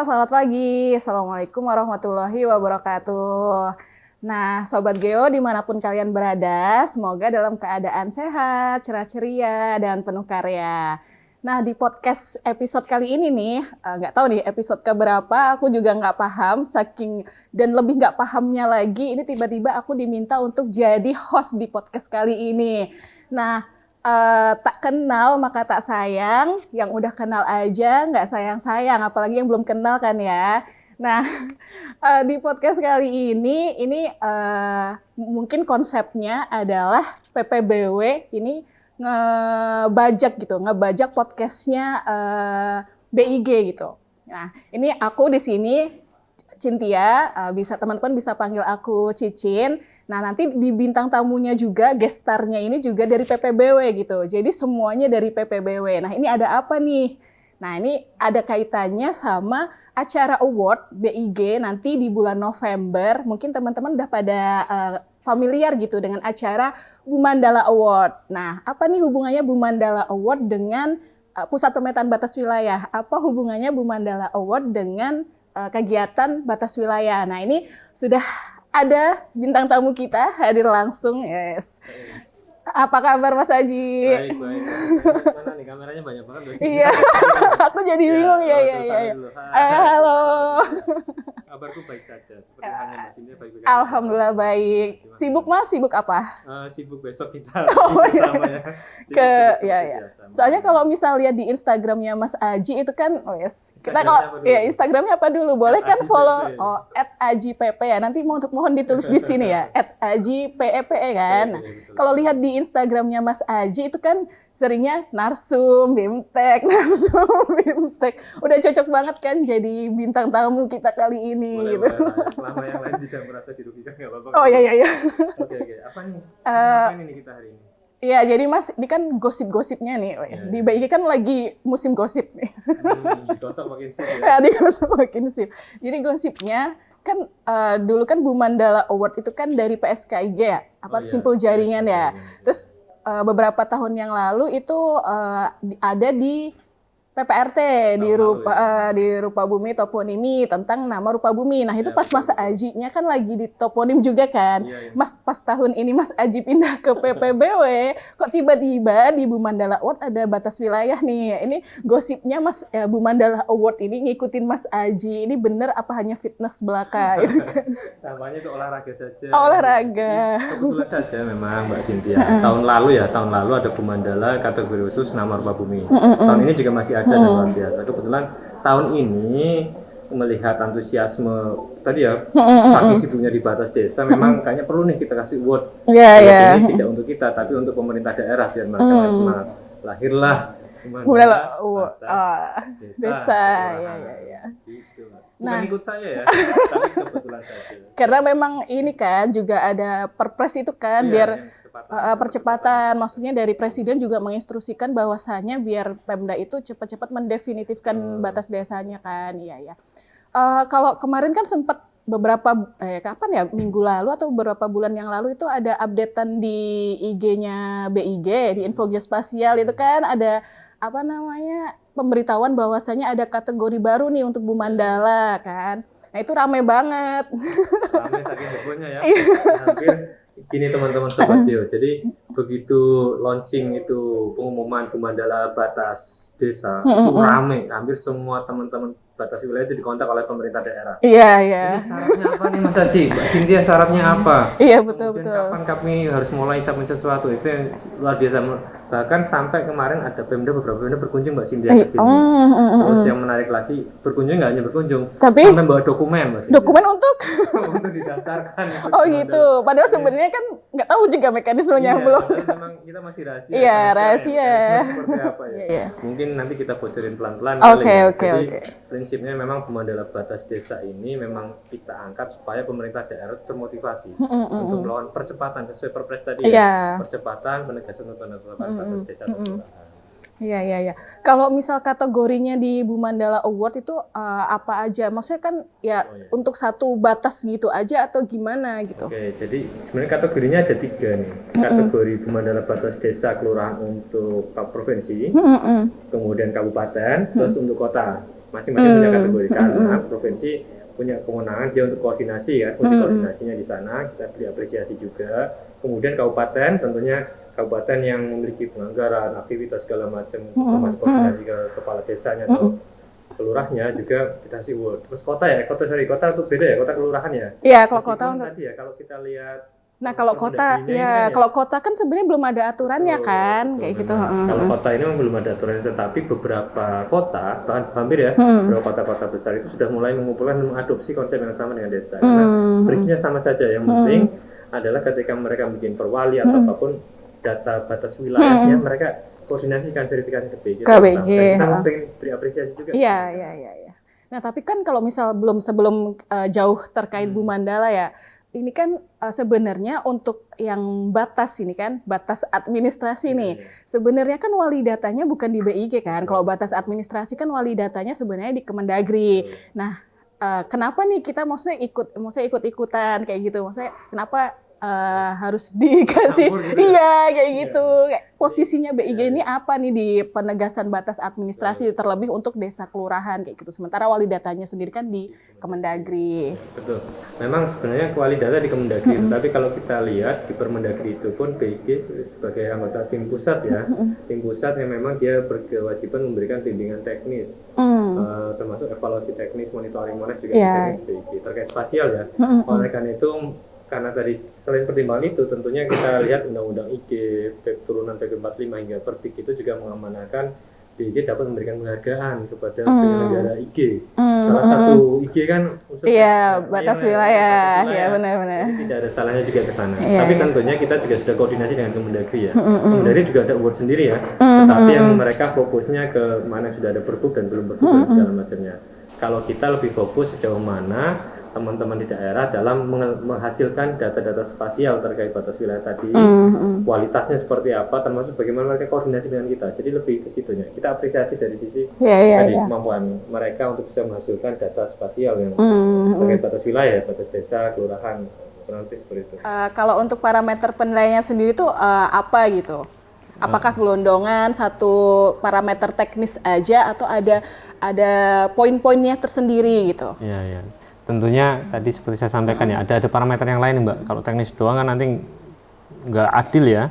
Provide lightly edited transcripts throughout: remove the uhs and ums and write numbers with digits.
selamat pagi. Assalamualaikum warahmatullahi wabarakatuh. Nah, Sobat Geo dimanapun kalian berada, semoga dalam keadaan sehat, cerah ceria, dan penuh karya. Nah, di podcast episode kali ini nih, nggak tahu nih episode keberapa, aku juga nggak paham, dan lebih nggak pahamnya lagi, ini tiba-tiba aku diminta untuk jadi host di podcast kali ini. Nah, tak kenal maka tak sayang, yang udah kenal aja nggak sayang-sayang, apalagi yang belum kenal kan ya. Nah, di podcast kali ini mungkin konsepnya adalah PPBW ini ngebajak podcastnya BIG gitu. Nah, ini aku di sini Cynthia, bisa teman-teman bisa panggil aku Cicin. Nah, nanti di bintang tamunya juga, gestarnya ini juga dari PPBW gitu. Jadi semuanya dari PPBW. Nah, ini ada apa nih? Nah, ini ada kaitannya sama acara award BIG nanti di bulan November. Mungkin teman-teman udah pada familiar gitu dengan acara Bumandala Award. Nah, apa nih hubungannya Bumandala Award dengan Pusat Pemetaan Batas Wilayah? Apa hubungannya Bumandala Award dengan kegiatan batas wilayah? Nah, ini sudah ada bintang tamu kita hadir langsung, yes. Apa kabar Mas Aji? Baik. Mana nih kameranya banyak banget dosen. Iya, aku jadi bingung ya. Halo. Kabarku baik saja, seperti hanya Mbak Cynthia baik-baik. Alhamdulillah baik. Sibuk Mas? Sibuk apa? Sibuk besok kita Oh, bersama ya. Ya. Soalnya kalau misal lihat di Instagramnya Mas Aji itu kan, kita kalau ya Instagramnya apa dulu? Boleh kan follow @ajipp ya. Nanti mohon ditulis di sini ya, @ajipp kan. Nah, kalau lihat di Instagramnya Mas Aji itu kan seringnya narsum, bimtek. Udah cocok banget kan jadi bintang tamu kita kali ini. Boleh, gitu. Selama yang lain tidak merasa dirugikan nggak apa-apa. Oh iya. Oke. Apa nih? Apa ini kita hari ini? Iya, jadi Mas, ini kan gosip-gosipnya nih. Di BIG kan lagi musim gosip nih. Digosok makin sip ya. Digosok makin sip. Jadi gosipnya kan dulu kan Bumandala Award itu kan dari PSKIG ya, simpul jaringan ya. Terus beberapa tahun yang lalu itu ada di PPRT di Rupa Bumi Toponimi tentang nama Rupa Bumi. Nah, itu pas Mas Aji-nya kan lagi di toponim juga kan. Iya. Mas pas tahun ini Mas Aji pindah ke PPBW, kok tiba-tiba di Bumandala Award ada batas wilayah nih. Ini gosipnya Mas Bumandala Award ini ngikutin Mas Aji. Ini bener apa hanya fitness belaka gitu kan? Namanya itu olahraga saja. Olahraga. Kebetulan saja memang Mbak Cynthia. Tahun lalu ada Bumandala kategori khusus nama Rupa Bumi. Tahun ini juga masih ada dan luar biasa. Kebetulan tahun ini melihat antusiasme tadi ya, saking sibuknya di batas desa, memang kayaknya perlu nih kita kasih award. Ini tidak untuk kita, tapi untuk pemerintah daerah biar mereka semangat. Lahirlah Bumandala batas desa. Ya. Gitu. Bukan ikut saya ya, tapi kebetulan saja. Karena memang ini kan juga ada perpres itu kan, biar percepatan. Maksudnya dari Presiden juga menginstruksikan bahwasannya biar Pemda itu cepat-cepat mendefinitifkan batas desanya kan. Iya. Kalau kemarin kan sempat beberapa kapan ya, minggu lalu atau beberapa bulan yang lalu itu ada updatean di IG-nya BIG, di Info Geospasial itu kan ada pemberitahuan bahwasanya ada kategori baru nih untuk Bumandala kan. Nah, itu rame banget. Rame saking hebohnya ya. Hampir gini teman-teman Sobat Geo. Jadi begitu launching itu pengumuman Bumandala batas desa, itu rame. Hampir semua teman-teman batas wilayah itu dikontak oleh pemerintah daerah. Iya. Ini syaratnya apa nih Mas Haji? Mbak Cynthia syaratnya apa? Iya, betul. Kapan kami harus mulai siapin sesuatu, itu yang luar biasa. Bahkan sampai kemarin ada beberapa Pemda berkunjung Mbak Cynthia ke sini. Terus yang menarik lagi, berkunjung nggak hanya berkunjung, tapi sampai bawa dokumen Mbak Cynthia. Dokumen untuk didaftarkan. Oh gitu. Padahal sebenarnya kan nggak tahu juga mekanismenya belum. Memang kita masih rahasia. Iya, rahasia. Seperti apa ya? Iya. Mungkin nanti kita bocorin pelan-pelan. Oke. Prinsipnya memang Bumandala batas desa ini memang kita angkat supaya pemerintah daerah termotivasi untuk melakukan percepatan sesuai perpres tadi ya. Percepatan penegasan batas desa dan kelurahan. Iya. Kalau misal kategorinya di Bumandala Award itu apa aja? Maksudnya kan untuk satu batas gitu aja atau gimana gitu? Oke, jadi sebenarnya kategorinya ada 3 nih. Kategori Bumandala batas desa kelurahan untuk provinsi, kemudian kabupaten, terus untuk kota. masing-masing punya kategori karena provinsi punya kewenangan dia untuk koordinasi kan, fungsi koordinasinya di sana kita beri apresiasi juga. Kemudian kabupaten tentunya kabupaten yang memiliki penganggaran, aktivitas segala macam, termasuk koordinasi ke kepala desanya atau kelurahnya juga kita kasih award. Terus kota itu beda ya, kota kelurahan ya. Iya, kalau Meskipun kota untuk tadi ya kalau kita lihat. Nah, kalau kota ya, kalau kota kan sebenarnya belum ada aturannya kan, kayak gitu. Kalau kota ini memang belum ada aturannya, tetapi beberapa kota, bahkan hampir ya, beberapa kota-kota besar itu sudah mulai mengumpulkan dan mengadopsi konsep yang sama dengan desa. Karena prinsipnya sama saja, yang penting adalah ketika mereka bikin perwali atau apapun data batas wilayahnya, mereka koordinasikan verifikasi ke BG. Ke BG. Kita pengen beri apresiasi juga. Iya. Nah, tapi kan kalau misal sebelum jauh terkait Bu Mandala ya, ini kan sebenarnya untuk yang batas ini kan, batas administrasi nih. Sebenarnya kan wali datanya bukan di BIG kan. Kalau batas administrasi kan wali datanya sebenarnya di Kemendagri. Nah, kenapa nih kita maksudnya ikut-ikutan kayak gitu? Maksudnya kenapa harus dikasih gitu. Iya kayak gitu. Kayak posisinya BIG ini apa nih di penegasan batas administrasi terlebih untuk desa kelurahan kayak gitu. Sementara wali datanya sendiri kan di Kemendagri. Betul. Memang sebenarnya wali data di Kemendagri, tapi kalau kita lihat di Permendagri itu pun BIG sebagai anggota tim pusat ya, tim pusat yang memang dia berkewajiban memberikan bimbingan teknis, termasuk evaluasi teknis, monitoring monet juga teknis BIG terkait spasial ya. Oleh karena itu karena tadi selain pertimbangan itu tentunya kita lihat undang-undang IG turunan PP 45 hingga Perbik itu juga mengamanahkan BIG dapat memberikan penghargaan kepada penyelenggara IG. Salah satu IG kan batas wilayah. Ya benar-benar. Tidak ada salahnya juga ke sana. Tapi tentunya kita juga sudah koordinasi dengan Kemendagri ya. Kemendagri juga ada award sendiri ya. Tetapi yang mereka fokusnya ke mana sudah ada Pergub dan belum Pergub dan segala macamnya. Kalau kita lebih fokus sejauh mana teman-teman di daerah dalam menghasilkan data-data spasial terkait batas wilayah tadi, kualitasnya seperti apa, termasuk bagaimana mereka koordinasi dengan kita. Jadi lebih ke situnya. Kita apresiasi dari sisi tadi kemampuan mereka untuk bisa menghasilkan data spasial yang terkait batas wilayah, batas desa, kelurahan, nanti seperti itu. Kalau untuk parameter penilaiannya sendiri itu apa gitu? Apakah gelondongan satu parameter teknis aja atau ada poin-poinnya tersendiri gitu? Iya. Tentunya tadi seperti saya sampaikan ya, ada parameter yang lain Mbak. Kalau teknis doang kan nanti nggak adil ya.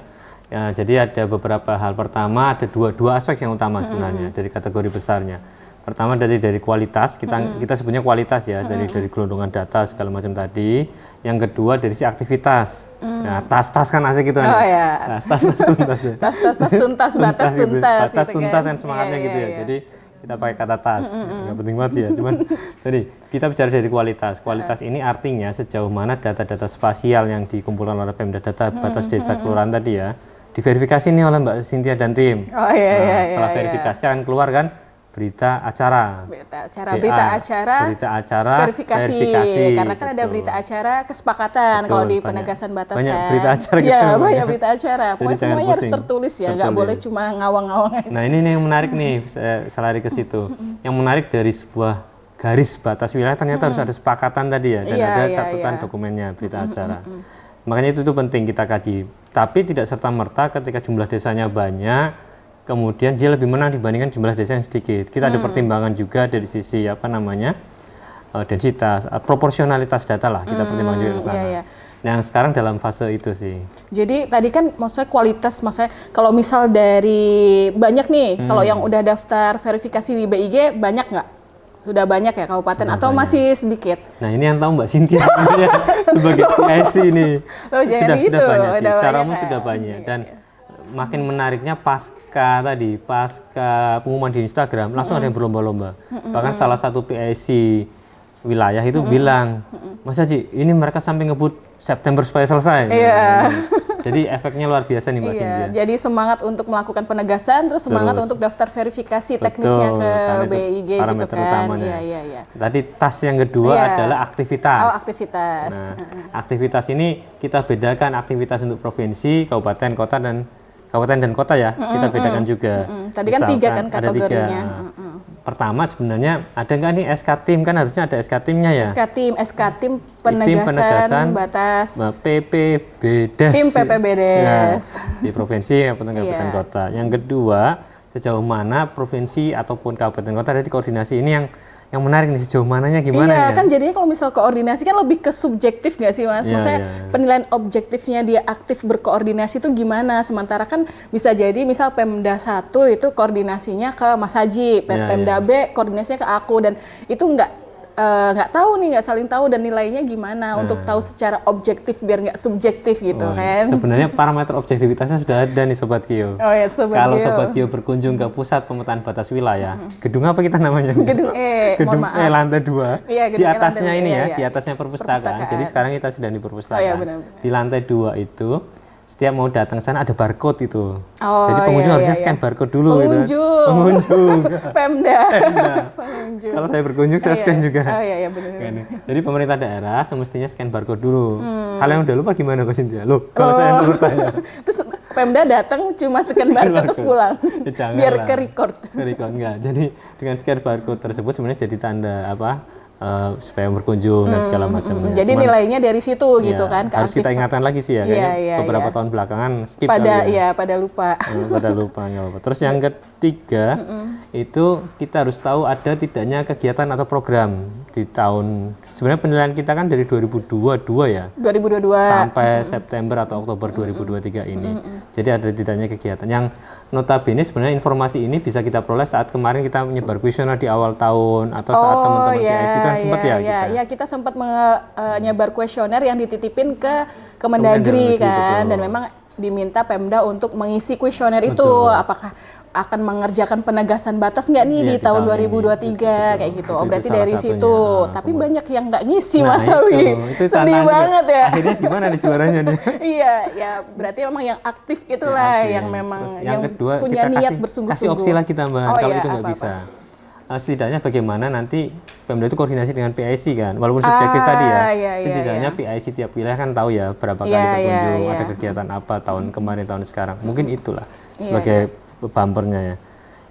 Jadi ada beberapa hal. Pertama ada dua aspek yang utama sebenarnya dari kategori besarnya. Pertama dari kualitas, kita sebutnya kualitas ya, dari gelondongan data segala macam tadi. Yang kedua dari si aktivitas. Nah, tas kan asik gitu kan. Oh ya. Tas tuntas ya. Tas tuntas, batas tuntas. Batas tuntas kan semangatnya gitu ya. Jadi kita pakai kata tas, nggak penting banget sih ya, cuman tadi kita bicara dari kualitas. Kualitas ini artinya sejauh mana data-data spasial yang dikumpulkan oleh Pemda data batas desa kelurahan tadi ya, diverifikasi nih oleh Mbak Cynthia dan tim. Setelah verifikasi akan keluar kan berita acara, berita acara, verifikasi. Karena kan ada berita acara kesepakatan kalau di penegasan batas banyak kan. Berita acara gitu. Ya, banyak berita acara. Pokoknya semuanya harus tertulis ya, nggak boleh cuma ngawang-ngawang aja. Nah ini nih yang menarik nih, saya lari ke situ. Yang menarik dari sebuah garis batas wilayah ternyata harus ada sepakatan tadi ya, dan ada catatan dokumennya berita acara. Makanya itu penting kita kaji. Tapi tidak serta-merta ketika jumlah desanya banyak, kemudian dia lebih menang dibandingkan jumlah desa yang sedikit. Kita ada pertimbangan juga dari sisi densitas, proporsionalitas data lah. Kita pertimbangkan juga ke sana. Nah, sekarang dalam fase itu sih. Jadi tadi kan maksudnya kualitas, maksudnya kalau misal dari banyak nih, kalau yang udah daftar verifikasi di BIG banyak nggak? Sudah banyak ya kabupaten atau masih sedikit? Nah ini yang tahu Mbak Cynthia sebagai PIC ini. Sudah banyak sih. Secara umum sudah banyak dan makin menariknya pasca pengumuman di Instagram langsung ada yang berlomba-lomba. Bahkan salah satu PIC wilayah itu bilang, Mas Haji, ini mereka sampai ngebut September supaya selesai. Jadi efeknya luar biasa nih Mbak Cynthia. Jadi semangat untuk melakukan penegasan, terus semangat untuk daftar verifikasi teknisnya ke BIG gitu kan. Tadi tas yang kedua adalah aktivitas. Aktivitas. Nah, aktivitas ini kita bedakan aktivitas untuk provinsi, kabupaten, kota dan kota ya, kita bedakan juga. Tadi kan tiga kan kategorinya. Pertama sebenarnya ada nggak nih SK Tim, kan harusnya ada SK Timnya ya. SK Tim penegasan batas PPBDes. Tim PPBDes. Nah, di provinsi kabupaten kota. Yang kedua sejauh mana provinsi ataupun kabupaten kota dari koordinasi ini yang menarik nih, sejauh mananya gimana iya, ya? kan jadinya kalau misal koordinasi kan lebih ke subjektif nggak sih Mas? Maksudnya penilaian objektifnya dia aktif berkoordinasi itu gimana? Sementara kan bisa jadi misal Pemda 1 itu koordinasinya ke Mas Haji, Pemda B koordinasinya ke aku, dan itu nggak tahu nih, nggak saling tahu dan nilainya gimana untuk tahu secara objektif biar nggak subjektif gitu kan. Sebenarnya parameter objektivitasnya sudah ada nih Sobat Kio. Oh ya, Sobat Kalau Kio. Sobat Kio berkunjung ke pusat pemetaan batas wilayah, gedung apa kita namanya? Gedung E, gedung mohon maaf. E lantai 2. Iya, Di gedung E atasnya lantai ini 2, ya, iya. di atasnya perpustakaan. Jadi sekarang kita sedang di perpustakaan. Oh, iya, benar. Di lantai 2 itu setiap mau datang sana ada barcode itu. Oh, jadi pengunjung iya, harusnya iya, scan barcode dulu pengunjung. gitu. Pengunjung. Pemda. Pengunjung. Kalau saya berkunjung saya scan juga. Oh iya benar. Jadi pemerintah daerah semestinya scan barcode dulu. Kalian udah lupa gimana Mbak Cynthia? Loh, kalau saya yang bertanya. Terus Pemda datang cuma scan barcode terus pulang. Ya, biar janganlah. ke record. Ke record enggak. Jadi dengan scan barcode tersebut sebenarnya jadi tanda supaya berkunjung dan segala macamnya. Jadi nilainya dari situ gitu kan. Harus kita ingatkan lagi sih ya. Kayaknya beberapa tahun belakangan skip kali ya. Pada lupa. Pada lupa nggak apa-apa. Terus yang ketiga itu kita harus tahu ada tidaknya kegiatan atau program di tahun, sebenarnya penilaian kita kan dari 2022 ya. 2022 sampai September atau Oktober 2023 ini. Jadi ada tidaknya kegiatan yang notabene sebenarnya informasi ini bisa kita peroleh saat kemarin kita menyebar kuesioner di awal tahun atau saat teman-teman PIC itu kan sempat ya kita. Ya, kita sempat menyebar kuesioner yang dititipin ke Kemendagri kan, dan memang diminta Pemda untuk mengisi kuesioner itu. Apakah akan mengerjakan penegasan batas nggak nih di tahun 2023 kayak gitu. Oh, berarti dari situ. Tapi banyak yang nggak ngisi Mas Tawi. Sedih banget ya. Akhirnya gimana nih juaranya nih? Iya, ya berarti memang yang aktif itulah yang memang yang kedua, punya kita niat bersungguh-sungguh. kasih opsi lagi tambahan kalau iya, itu nggak bisa. Setidaknya bagaimana nanti Pemda itu koordinasi dengan PIC kan, walaupun subjektif tadi ya. Setidaknya PIC tiap wilayah kan tahu ya berapa kali berkunjung, ada kegiatan apa tahun kemarin, tahun sekarang. Mungkin itulah sebagai bumpernya ya.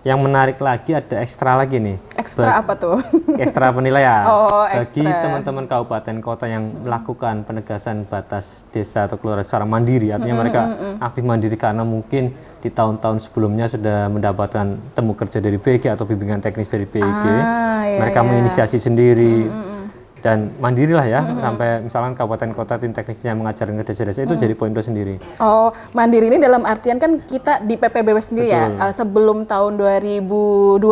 Yang menarik lagi ada ekstra lagi nih. Ekstra apa tuh? Ekstra penilaian. Ekstra. Bagi teman-teman kabupaten kota yang melakukan penegasan batas desa atau kelurahan secara mandiri, artinya mereka aktif mandiri karena mungkin di tahun-tahun sebelumnya sudah mendapatkan temu kerja dari BIG atau bimbingan teknis dari BIG. Mereka menginisiasi sendiri. Dan mandiri lah ya, sampai misalkan kabupaten kota tim teknisnya mengajarkan ke desa-desa itu jadi poin plus sendiri. Oh, mandiri ini dalam artian kan kita di PPBW sendiri ya, sebelum tahun 2021,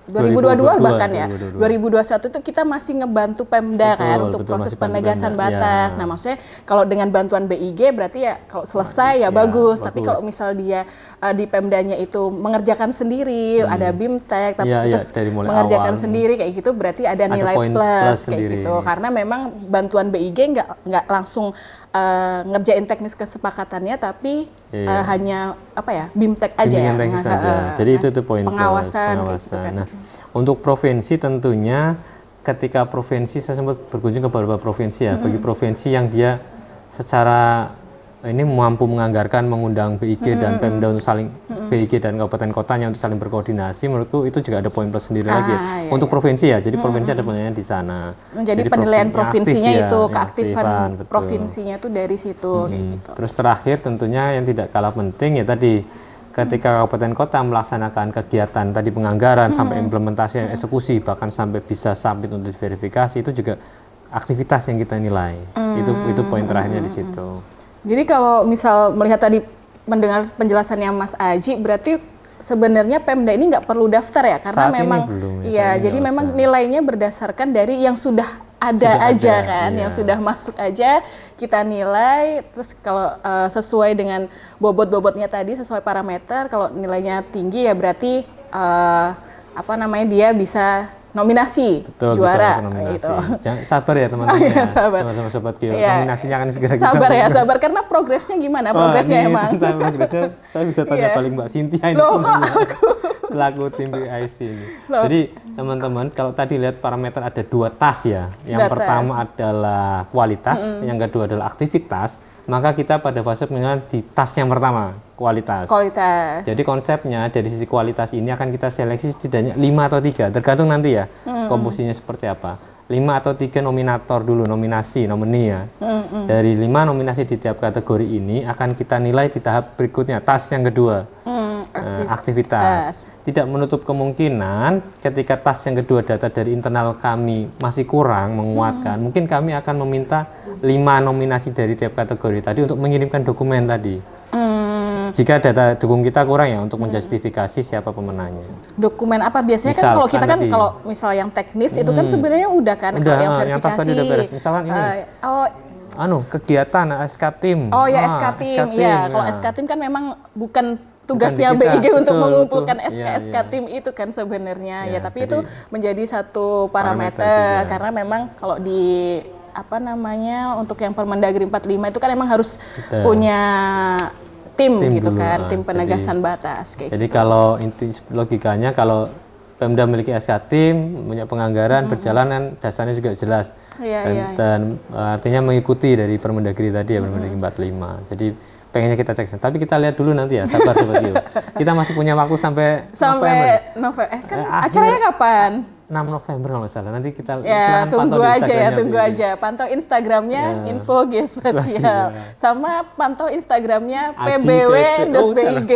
2022 bahkan ya, 2021 itu kita masih ngebantu Pemda kan untuk proses penegasan batas. Nah maksudnya kalau dengan bantuan BIG berarti ya kalau selesai ya bagus, tapi kalau misal dia di Pemdanya itu mengerjakan sendiri, ada BIMTEK, tapi terus mengerjakan sendiri kayak gitu berarti ada nilai plus kayak gitu. Karena memang bantuan BIG nggak langsung ngerjain teknis kesepakatannya, tapi hanya apa ya BIMTEK aja ya. Jadi itu tuh poin pengawasan. Gitu kan. Nah, untuk provinsi tentunya ketika provinsi saya sempat berkunjung ke beberapa provinsi ya, bagi provinsi yang dia secara ini mampu menganggarkan mengundang BIG dan Pemda untuk saling BIG dan kabupaten kotanya untuk saling berkoordinasi, menurutku itu juga ada poin plus sendiri lagi untuk provinsi ya. Jadi provinsi ada penilaian di sana. Jadi penilaian provinsinya itu keaktifan provinsinya itu dari situ. Gitu. Terus terakhir tentunya yang tidak kalah penting ya tadi ketika kabupaten kota melaksanakan kegiatan tadi penganggaran sampai implementasi eksekusi bahkan sampai bisa submit untuk diverifikasi, itu juga aktivitas yang kita nilai. Itu poin terakhirnya di situ. Jadi kalau misal melihat tadi mendengar penjelasannya Mas Aji, berarti sebenarnya Pemda ini nggak perlu daftar ya, karena saat memang jadi memang nilainya berdasarkan dari yang sudah ada kan, yang sudah masuk aja kita nilai. Terus kalau sesuai dengan bobot-bobotnya tadi, sesuai parameter, kalau nilainya tinggi ya berarti dia bisa nominasi. Betul, juara nominasi. gitu. Jangan sabar ya teman-teman. Teman-teman sobat Kio. Nominasinya akan segera kita. Sabar karena progresnya gimana? Progresnya emang. Progresnya saya bisa tanya paling Mbak Cynthia ini. Selaku tim PIC ini. Jadi teman-teman kalau tadi lihat parameter ada 2 tas ya. Yang pertama adalah kualitas, yang kedua adalah aktivitas. Maka kita pada fase penilaian di tas yang pertama, kualitas. Jadi konsepnya dari sisi kualitas ini akan kita seleksi setidaknya 5 atau 3, tergantung nanti ya komposisinya seperti apa. 5 atau 3 nominator dulu, nomini ya. Dari 5 nominasi di tiap kategori ini akan kita nilai di tahap berikutnya, task yang kedua, aktivitas. Tidak menutup kemungkinan ketika task yang kedua data dari internal kami masih kurang menguatkan, mungkin kami akan meminta 5 nominasi dari tiap kategori tadi untuk mengirimkan dokumen tadi. Jika data dukung kita kurang ya untuk menjustifikasi siapa pemenangnya. Dokumen apa biasanya kan kalau kita kan kalau misal yang teknis itu kan sebenarnya udah kan udah, kalau yang verifikasi. Yang tas tadi udah beres. Misalkan ini. Kegiatan SK Tim. Oh ya SK Tim. Ya, kalau SK Tim kan memang bukan tugasnya BIG untuk mengumpulkan SK Tim itu kan sebenarnya ya, tapi itu menjadi satu parameter karena memang kalau di untuk yang Permendagri 45 itu kan memang harus punya tim gitu dulu, kan, tim penegasan batas kayak jadi gitu. Kalau inti logikanya kalau Pemda memiliki SK Tim, punya penganggaran, berjalanan, dasarnya juga jelas. Dan artinya mengikuti dari Permendagri tadi ya, Permendagri 45. Jadi pengennya kita cek, tapi kita lihat dulu nanti ya, sabar Sobat Geo. Kita masih punya waktu sampai November. Acaranya kapan? 6 November kalau nggak salah. Nanti kita tunggu aja. Pantau Instagramnya Info Geospasial. Sama pantau Instagramnya pbw.big.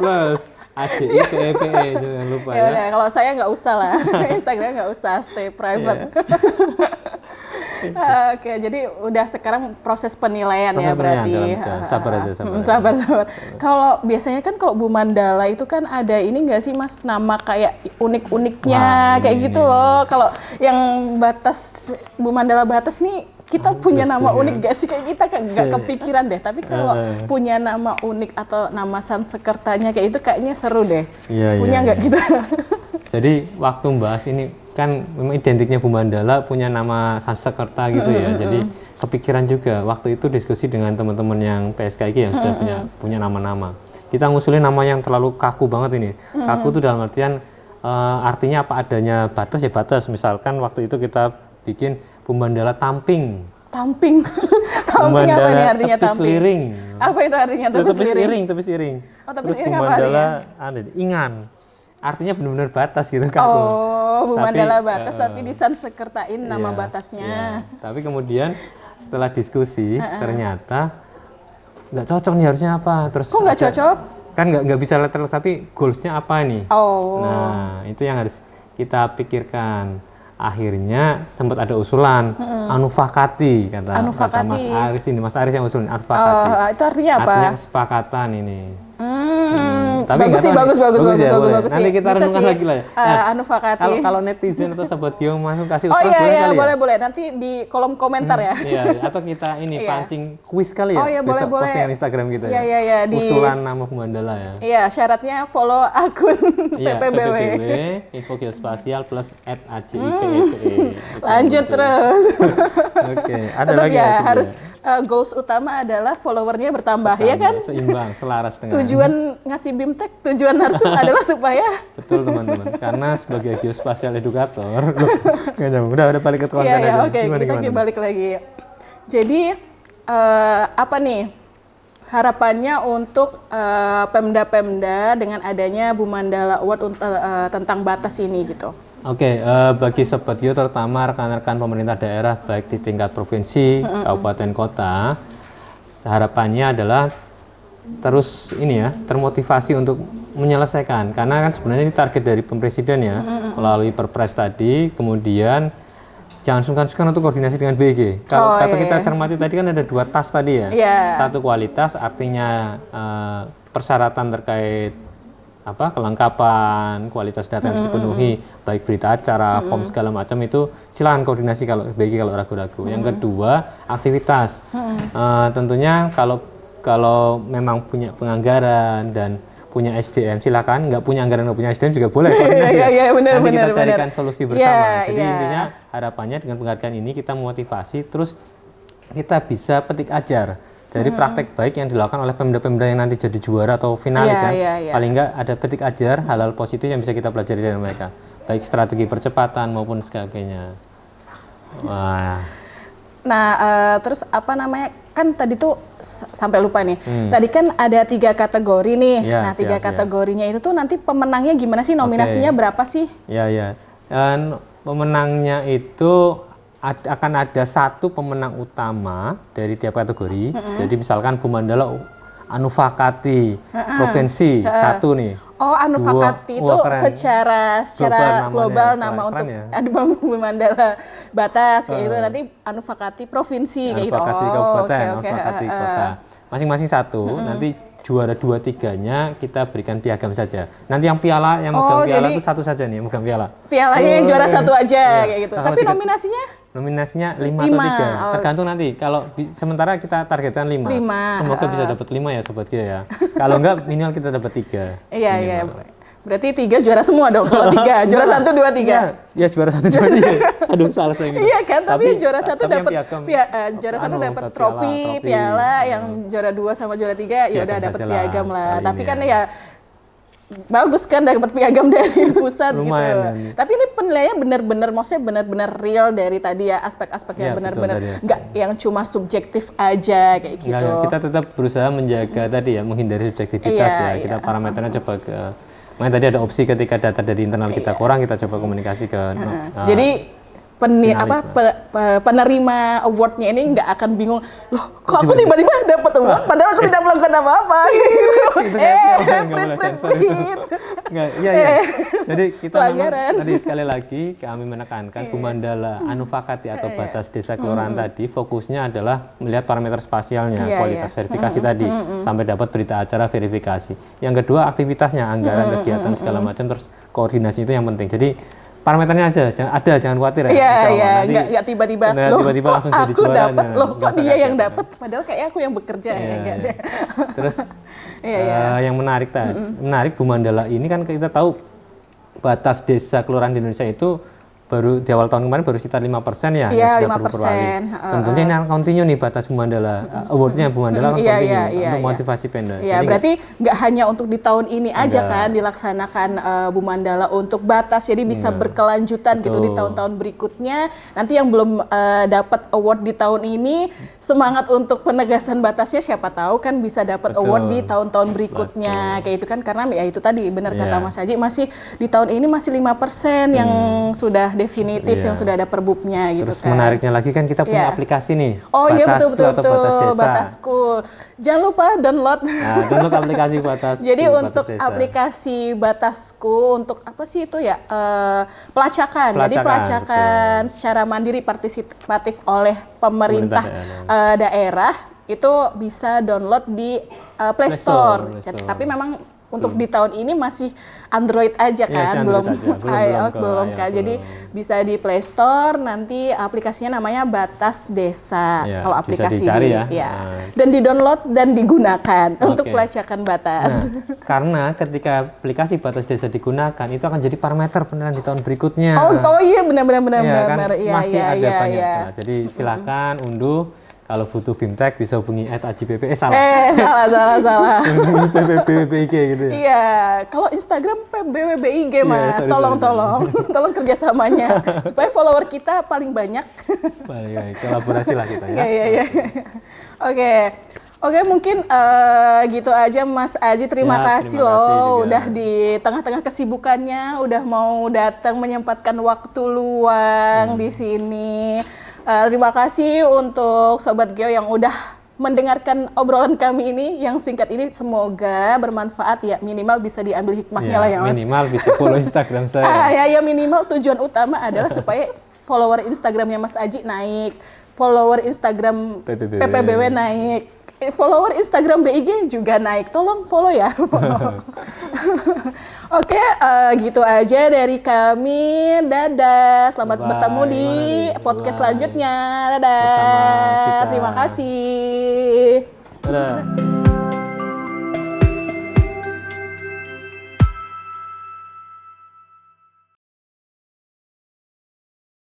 Plus ACIPEPE, jangan lupa ya. Kalau saya nggak usah lah. Instagram nggak usah, stay private. Oke, jadi udah sekarang proses penilaian ya berarti. Sabar aja. Sabar. Kalau biasanya kan kalau Bu Mandala itu kan ada ini nggak sih Mas, nama kayak unik-uniknya kayak gitu loh. Kalau yang batas Bu Mandala batas nih kita punya nama unik gak sih, kayak kita kan nggak kepikiran deh. Tapi kalau punya nama unik atau nama Sansekertanya kayak itu kayaknya seru deh. Punya nggak kita? Jadi waktu bahas ini kan memang identiknya Bu Mandala punya nama Sansekerta gitu ya. Jadi kepikiran juga waktu itu diskusi dengan teman-teman yang PSKG yang sudah punya nama-nama. Kita ngusulin nama yang terlalu kaku banget ini. Kaku itu dalam artian artinya apa adanya, batas ya batas. Misalkan waktu itu kita bikin Bu Mandala Tamping. Tamping apa nih artinya Tamping? Liring. Apa itu artinya tepis liring? Tepis liring. Terus Bu Mandala Ingan. Artinya benar-benar batas gitu kan. Bu Mandala batas tapi disansekertain nama batasnya. Tapi kemudian setelah diskusi ternyata nggak cocok nih, harusnya apa? Terus kok nggak cocok? Kan nggak bisa letter, tapi goalsnya apa nih? Nah itu yang harus kita pikirkan. Akhirnya sempat ada usulan Anufakati, kata Mas Aris yang usulin Anufakati. Itu artinya apa? Artinya kesepakatan ini. Tapi bagus. Nanti kita renungkan lagi lah ya. Anufakati. Kalau netizen atau Sobat Geo masuk kasih usulan boleh. Nanti di kolom komentar ya. Atau kita ini pancing kuis kali ya. Besok postingan Instagram kita ya. Usulan nama Bu Mandala ya. Iya, syaratnya follow akun PPBW. Info Geospasial plus @ACIPEPE. Lanjut terus. Oke, ada tetap lagi ya harus goals utama adalah followernya bertambah ya kan? Seimbang, selaras dengan tujuan ngasih BIMTEK, tujuan Narsum adalah supaya betul teman-teman, karena sebagai geospasial edukator udah balik ke konten aja. Oke, kita balik lagi. Jadi apa nih harapannya untuk Pemda-Pemda dengan adanya Bu Mandala Award tentang batas ini gitu? Oke, bagi Sobat Geo terutama rekan-rekan pemerintah daerah baik di tingkat provinsi, kabupaten, kota, harapannya adalah terus termotivasi untuk menyelesaikan, karena kan sebenarnya ini target dari Presiden ya, melalui Perpres tadi. Kemudian jangan sungkan-sungkan untuk koordinasi dengan BG. Kalau kita cermati tadi kan ada 2 tas tadi ya. Satu kualitas, artinya persyaratan terkait kelengkapan kualitas data yang harus dipenuhi, baik berita acara, form segala macam, itu silakan koordinasi kalau bagi kalau ragu-ragu. Yang kedua, aktivitas. Tentunya kalau memang punya penganggaran dan punya SDM silakan, nggak punya anggaran nggak punya SDM juga boleh koordinasi. Nanti kita carikan solusi bersama. Jadi intinya harapannya dengan penghargaan ini kita motivasi, terus kita bisa petik ajar dari praktek baik yang dilakukan oleh Pemda-Pemda yang nanti jadi juara atau finalis paling nggak ada petik ajar hal-hal positif yang bisa kita pelajari dari mereka, baik strategi percepatan maupun sebagainya. Terus kan tadi tuh sampai lupa nih. Tadi kan ada 3 kategori nih. Kategorinya itu tuh nanti pemenangnya gimana sih, nominasinya berapa sih? pemenangnya itu akan ada satu pemenang utama dari tiap kategori. Jadi misalkan Bu Mandala Anufakati provinsi satu nih. Oh, Anufakati itu secara global nama untuk ya. ada Bu Mandala Batas kayak gitu. Nanti Anufakati provinsi kayak gitu. Anufakati kabupaten, Anufakati kota. Masing-masing satu. Nanti juara 2-3-nya kita berikan piagam saja. Nanti yang megang piala itu satu saja nih, megang piala. Pialanya yang juara satu aja kayak gitu. Tapi nominasinya 5 atau 3. Tergantung nanti. Kalau sementara kita targetkan 5. Semoga bisa dapat 5 ya Sobat Geo ya. Kalau enggak minimal kita dapat 3. Iya. Berarti 3 juara semua dong kalau 3. Juara 1 2 3. Ya juara 1 2 3. Aduh salah saya gitu. Iya kan, tapi juara 1 dapat juara 1 dapat trofi, piala, yang juara 2 sama juara 3 ya udah dapat piagam lah. Tapi kan ya bagus kan dapat piagam dari pusat gitu. Tapi ini penilaiannya benar-benar, maksudnya benar-benar real dari tadi ya, aspek-aspek yang benar-benar nggak yang cuma subjektif aja kayak gitu. Nggak, kita tetap berusaha menjaga tadi ya, menghindari subjektivitas Kita parameternya coba ke. Makanya tadi ada opsi ketika data dari internal kita kurang, kita coba komunikasi ke. Jadi penerima awardnya ini nggak akan bingung, loh kok aku tiba-tiba dapat award padahal aku tidak melakukan apa-apa Jadi kita memang tadi sekali lagi kami menekankan Bu Mandala Anufakati atau batas desa kelurahan tadi fokusnya adalah melihat parameter spasialnya, kualitas verifikasi tadi sampai dapat berita acara verifikasi. Yang kedua aktivitasnya, anggaran, kegiatan segala macam, terus koordinasi itu yang penting. Jadi parameternya aja, jangan khawatir ya. Iya, nggak tiba-tiba langsung jadi juara. Kok dia yang dapat, padahal kayak aku yang bekerja ya. Terus yang menarik Bu Mandala ini kan kita tahu batas desa kelurahan di Indonesia itu baru di awal tahun kemarin baru sekitar 5% ya, yang sudah berkurang. Tentunya ini akan continue nih batas Bu Mandala, awardnya Bu Mandala akan continue untuk motivasi Pemda. Iya, berarti nggak hanya untuk di tahun ini aja kan dilaksanakan Bu Mandala untuk batas, jadi bisa berkelanjutan gitu di tahun-tahun berikutnya. Nanti yang belum dapat award di tahun ini, semangat untuk penegasan batasnya siapa tahu kan bisa dapat award di tahun-tahun berikutnya kayak itu kan, karena ya itu tadi benar kata Mas Haji, masih di tahun ini masih 5% yang sudah definitif yang sudah ada perbubnya gitu. Terus menariknya lagi kan kita punya aplikasi nih. Oh iya betul. Batasku. Jangan lupa download. Download aplikasi Batasku. Jadi untuk aplikasi Batasku untuk apa sih itu ya? Pelacakan. Jadi pelacakan secara mandiri partisipatif oleh pemerintah daerah itu bisa download di Play Store. Tapi memang untuk di tahun ini masih Android aja kan, belum iOS belum kan. Jadi bisa di Play Store, nanti aplikasinya namanya Batas Desa. Kalau aplikasi bisa dicari dan di-download dan digunakan untuk pelacakan batas. Karena ketika aplikasi Batas Desa digunakan, itu akan jadi parameter penilaian di tahun berikutnya. Oh iya benar. Masih ada banyak celah. Jadi silakan unduh. Kalau butuh BIMTEK bisa hubungi @ajipps salah. Salah. PBBIG gitu ya. Iya, kalau Instagram PBBIG Mas, tolong kerjasamanya supaya follower kita paling banyak. Baik, kolaborasi lah kita ya. Iya. Oke, mungkin gitu aja Mas Aji. Terima kasih loh udah di tengah-tengah kesibukannya udah mau datang menyempatkan waktu luang di sini. Terima kasih untuk Sobat Geo yang udah mendengarkan obrolan kami ini yang singkat ini, semoga bermanfaat ya, minimal bisa diambil hikmahnya lah ya Mas. Minimal bisa follow Instagram saya. Ya minimal tujuan utama adalah supaya follower Instagramnya Mas Aji naik, follower Instagram PPBW naik, follower Instagram BIG juga naik. Tolong follow ya. Oke, gitu aja dari kami. Dadah. Selamat bertemu di podcast selanjutnya. Dadah. Terima kasih. Dadah.